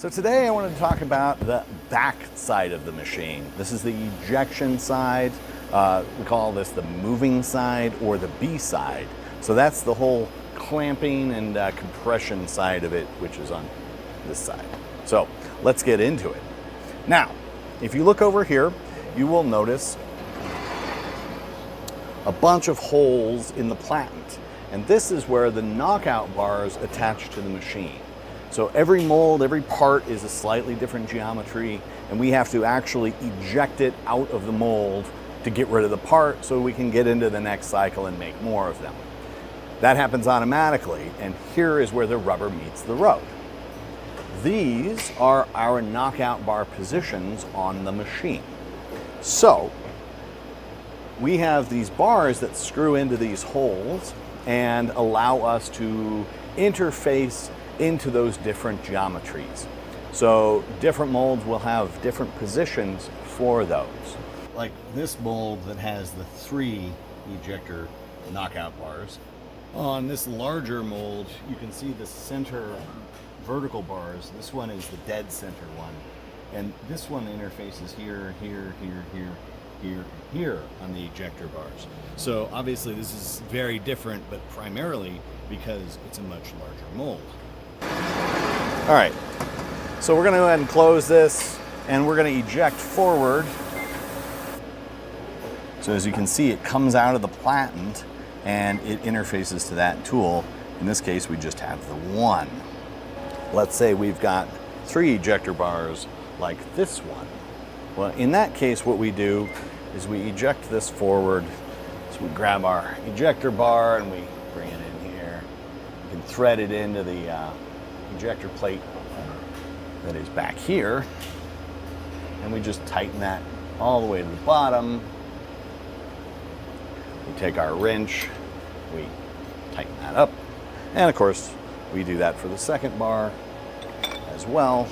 So today I wanted to talk about the back side of the machine. This is the ejection side. We call this the moving side or the B side. So that's the whole clamping and compression side of it, which is on this side. So let's get into it. Now, if you look over here, you will notice a bunch of holes in the platen. And this is where the knockout bars attach to the machine. So every mold, every part is a slightly different geometry, and we have to actually eject it out of the mold to get rid of the part so we can get into the next cycle and make more of them. That happens automatically, and here is where the rubber meets the road. These are our knockout bar positions on the machine. So we have these bars that screw into these holes and allow us to interface into those different geometries. So different molds will have different positions for those. Like this mold that has the 3 ejector knockout bars. On this larger mold, you can see the center vertical bars. This one is the dead center one. And this one interfaces here, here, here, here, here, here on the ejector bars. So obviously this is very different, but primarily because it's a much larger mold. All right, so we're going to go ahead and close this, and we're going to eject forward. So as you can see, it comes out of the platen and it interfaces to that tool. In this case, we just have the 1. Let's say we've got 3 ejector bars like this one. Well, in that case, what we do is we eject this forward. So we grab our ejector bar and we bring it in here. We can thread it into the ejector plate that is back here, and we just tighten that all the way to the bottom. We take our wrench, we tighten that up, and of course we do that for the second bar as well.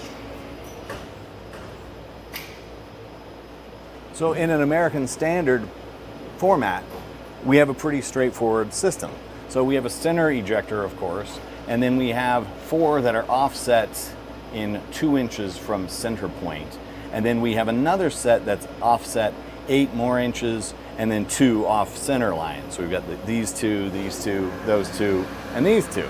So in an American standard format, we have a pretty straightforward system. So we have a center ejector, of course, and then we have 4 that are offset in 2 inches from center point. And then we have another set that's offset 8 more inches, and then 2 off center line. So we've got these 2, those 2, and these 2.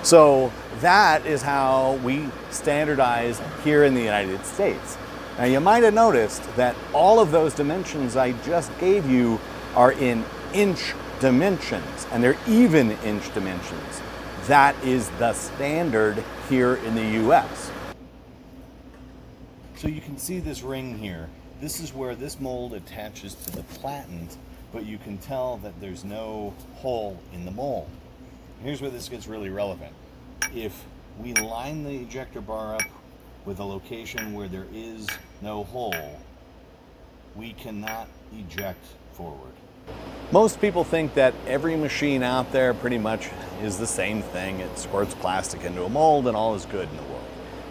So that is how we standardize here in the United States. Now you might have noticed that all of those dimensions I just gave you are in inch dimensions, and they're even inch dimensions. That is the standard here in the US. So you can see this ring here. This is where this mold attaches to the platen, but you can tell that there's no hole in the mold. Here's where this gets really relevant. If we line the ejector bar up with a location where there is no hole, we cannot eject forward. Most people think that every machine out there pretty much is the same thing. It squirts plastic into a mold and all is good in the world.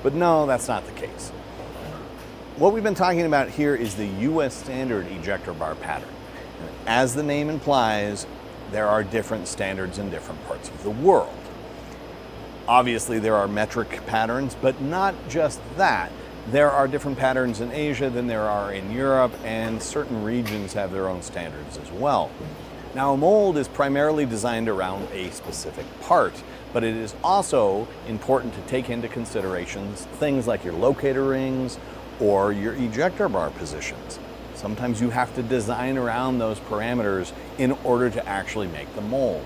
But no, that's not the case. What we've been talking about here is the US standard ejector bar pattern. And as the name implies, there are different standards in different parts of the world. Obviously there are metric patterns, but not just that. There are different patterns in Asia than there are in Europe, and certain regions have their own standards as well. Now, a mold is primarily designed around a specific part, but it is also important to take into considerations things like your locator rings or your ejector bar positions. Sometimes you have to design around those parameters in order to actually make the mold.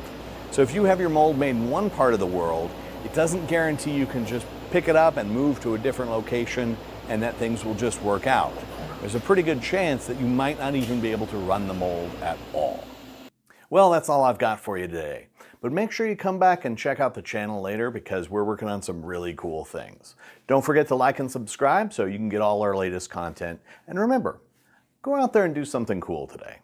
So if you have your mold made in one part of the world, it doesn't guarantee you can just pick it up and move to a different location and that things will just work out. There's a pretty good chance that you might not even be able to run the mold at all. Well, that's all I've got for you today. But make sure you come back and check out the channel later because we're working on some really cool things. Don't forget to like and subscribe so you can get all our latest content. And remember, go out there and do something cool today.